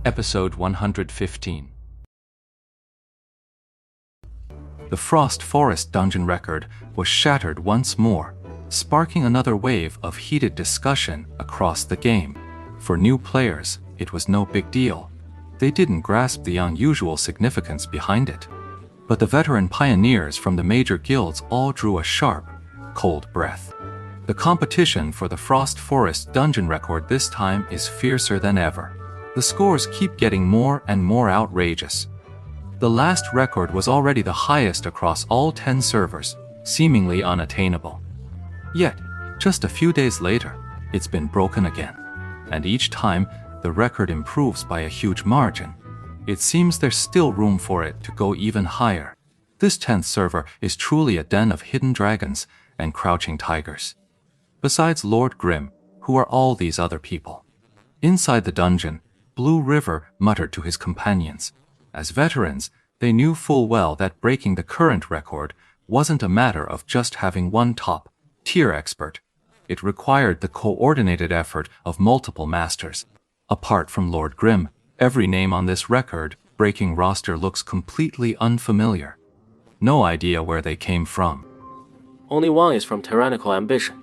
Episode 115. The Frost Forest dungeon record was shattered once more, sparking another wave of heated discussion across the game. For new players, it was no big deal. They didn't grasp the unusual significance behind it. But the veteran pioneers from the major guilds all drew a sharp, cold breath. The competition for the Frost Forest dungeon record this time is fiercer than ever. The scores keep getting more and more outrageous. The last record was already the highest across all 10 servers, seemingly unattainable. Yet, just a few days later, it's been broken again. And each time, the record improves by a huge margin. It seems there's still room for it to go even higher. This 10th server is truly a den of hidden dragons and crouching tigers. Besides Lord Grimm, who are all these other people? Inside the dungeon, Blue River muttered to his companions. As veterans, they knew full well that breaking the current record wasn't a matter of just having one top-tier expert. It required the coordinated effort of multiple masters. Apart from Lord Grimm, every name on this record-breaking roster looks completely unfamiliar. No idea where they came from. Only Wang is from Tyrannical Ambition.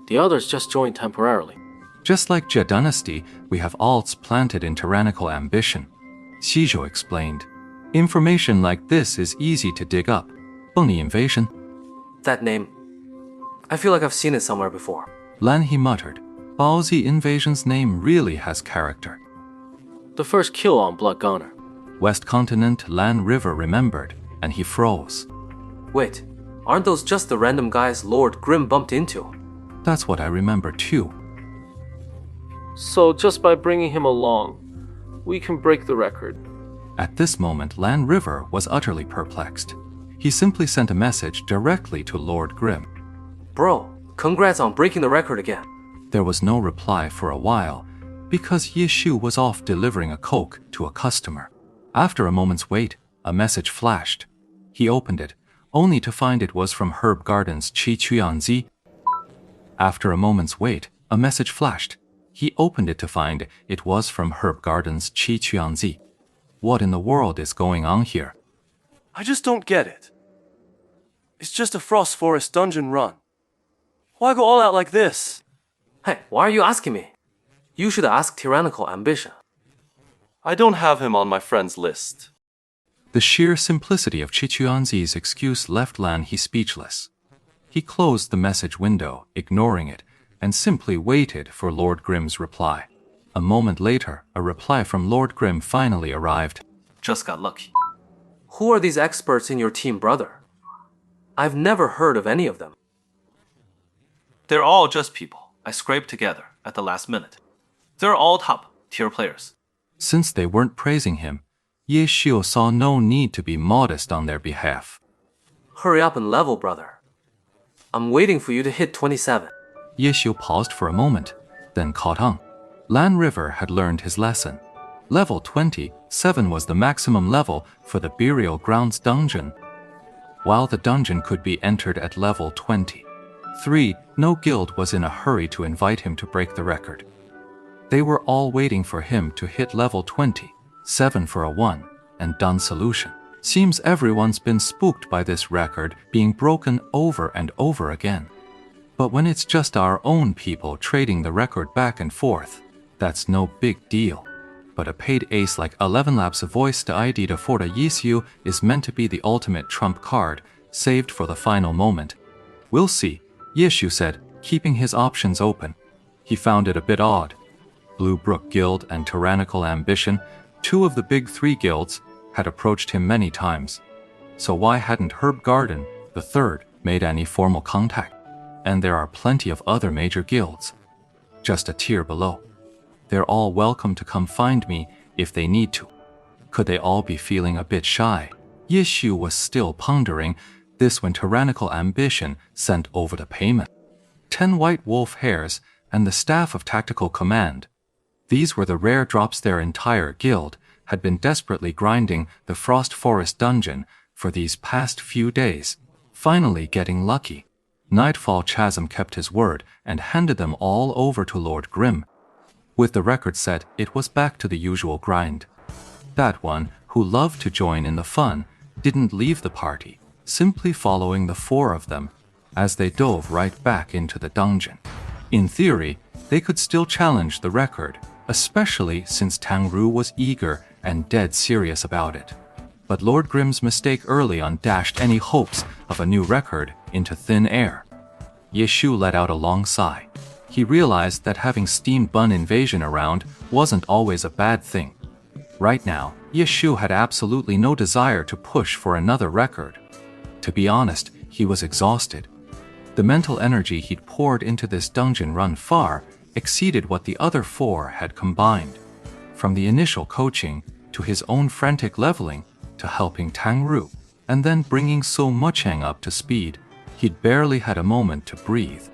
The others just joined temporarily. Just like Jie Dynasty, we have alts planted in Tyrannical Ambition. Xizhou explained. Information like this is easy to dig up. Bengni Invasion? That name, I feel like I've seen it somewhere before. Lan He muttered. Baozi Invasion's name really has character. The first kill on Blood Gunner. West Continent Lan River remembered, and he froze. Wait, aren't those just the random guys Lord Grimm bumped into? That's what I remember too. So just by bringing him along, we can break the record. At this moment, Lan River was utterly perplexed. He simply sent a message directly to Lord Grimm. Bro, congrats on breaking the record again. There was no reply for a while, because Ye Shu was off delivering a Coke to a customer. After a moment's wait, a message flashed. He opened it, only to find it was from Herb Garden's Qi Chuyanzi. After a moment's wait, a message flashed. He opened it to find it was from Herb Garden's Qi Chuyanzi. What in the world is going on here? I just don't get it. It's just a Frost Forest dungeon run. Why go all out like this? Hey, why are you asking me? You should ask Tyrannical Ambition. I don't have him on my friends list. The sheer simplicity of Qi Chuyanzi's excuse left Lan He speechless. He closed the message window, ignoring it, and simply waited for Lord Grimm's reply. A moment later, a reply from Lord Grimm finally arrived. Just got lucky. Who are these experts in your team, brother? I've never heard of any of them. They're all just people I scraped together at the last minute. They're all top-tier players. Since they weren't praising him, Ye Shu saw no need to be modest on their behalf. Hurry up and level, brother. I'm waiting for you to hit 27. Ye Shu paused for a moment, then caught on. Lan River had learned his lesson. Level 27 was the maximum level for the Burial Grounds dungeon. While the dungeon could be entered at level 23, no guild was in a hurry to invite him to break the record. They were all waiting for him to hit level 27 for a one and done solution. Seems everyone's been spooked by this record being broken over and over again. But when it's just our own people trading the record back and forth, that's no big deal. But a paid ace like 11 Labs voice to ID to Forta Yishu is meant to be the ultimate trump card, saved for the final moment. We'll see, Yishu said, keeping his options open. He found it a bit odd. Blue Brook Guild and Tyrannical Ambition, two of the big three guilds, had approached him many times. So why hadn't Herb Garden, the third, made any formal contact? And there are plenty of other major guilds, just a tier below. They're all welcome to come find me if they need to. Could they all be feeling a bit shy? Ye Shu was still pondering this when Tyrannical Ambition sent over the payment. 10 white wolf hairs and the staff of tactical command. These were the rare drops their entire guild had been desperately grinding the Frost Forest dungeon for these past few days, finally getting lucky. Nightfall Chasm kept his word and handed them all over to Lord Grimm. With the record set, it was back to the usual grind. That one, who loved to join in the fun, didn't leave the party, simply following the four of them as they dove right back into the dungeon. In theory, they could still challenge the record, especially since Tang Ru was eager and dead serious about it. But Lord Grimm's mistake early on dashed any hopes of a new record into thin air. Ye Shu let out a long sigh. He realized that having Steam Bun Invasion around wasn't always a bad thing. Right now, Ye Shu had absolutely no desire to push for another record. To be honest, he was exhausted. The mental energy he'd poured into this dungeon run far exceeded what the other four had combined. From the initial coaching, to his own frantic leveling, to helping Tang Ru, and then bringing So Mucheng up to speed, he'd barely had a moment to breathe.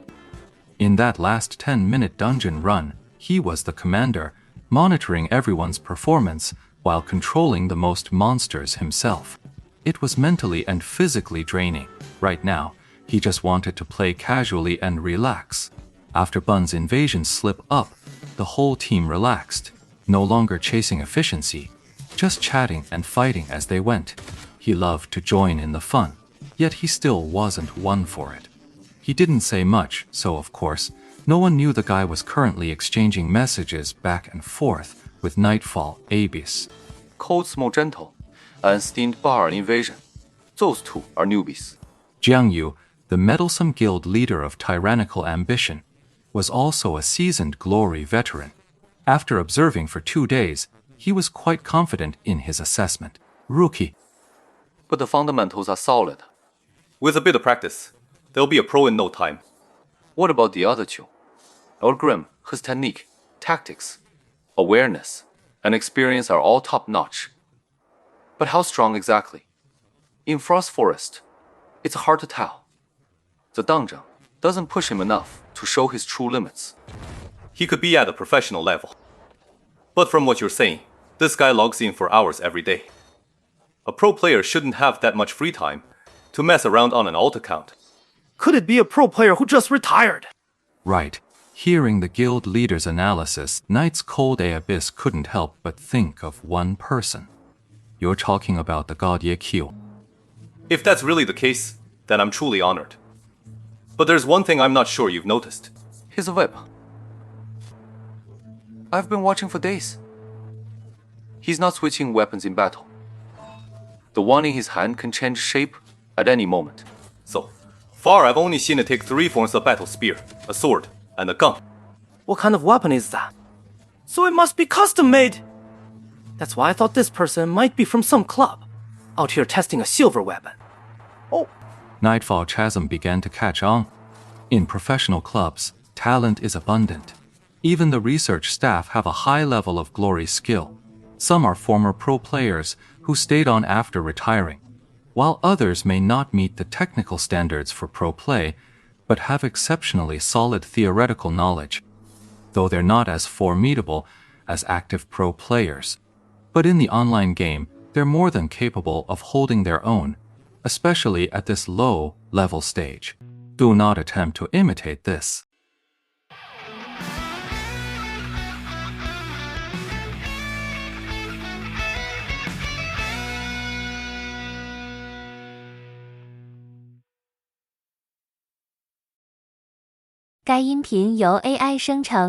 In that last 10-minute dungeon run, he was the commander, monitoring everyone's performance while controlling the most monsters himself. It was mentally and physically draining. Right now, he just wanted to play casually and relax. After Bun's invasion slip up, the whole team relaxed, no longer chasing efficiency, just chatting and fighting as they went. He loved to join in the fun, yet he still wasn't one for it. He didn't say much, so of course, no one knew the guy was currently exchanging messages back and forth with Nightfall Abyss. Cold Smoke Gentle and Steamed Bar Invasion. Those two are newbies. Jiang Yu, the meddlesome guild leader of tyrannical ambition, was also a seasoned glory veteran. After observing for 2 days, he was quite confident in his assessment. Rookie. But the fundamentals are solid. With a bit of practice, they'll be a pro in no time. What about the other two? Lord Grimm, his technique, tactics, awareness, and experience are all top-notch. But how strong exactly? In Frost Forest, it's hard to tell. The dungeon doesn't push him enough to show his true limits. He could be at a professional level. But from what you're saying, this guy logs in for hours every day. A pro player shouldn't have that much free time to mess around on an alt account. Could it be a pro player who just retired? Right. Hearing the guild leader's analysis, Knight's Cold Abyss couldn't help but think of one person. You're talking about the god Ye Qiu. If that's really the case, then I'm truly honored. But there's one thing I'm not sure you've noticed. His whip. I've been watching for days. He's not switching weapons in battle. The one in his hand can change shape at any moment. So far, I've only seen it take 3 forms of battle spear, a sword, and a gun. What kind of weapon is that? So it must be custom made. That's why I thought this person might be from some club, out here testing a silver weapon. Oh, Nightfall Chasm began to catch on. In professional clubs, talent is abundant. Even the research staff have a high level of glory skill. Some are former pro players who stayed on after retiring, while others may not meet the technical standards for pro play, but have exceptionally solid theoretical knowledge, though they're not as formidable as active pro players. But in the online game, they're more than capable of holding their own, especially at this low-level stage. Do not attempt to imitate this.该音频由AI生成。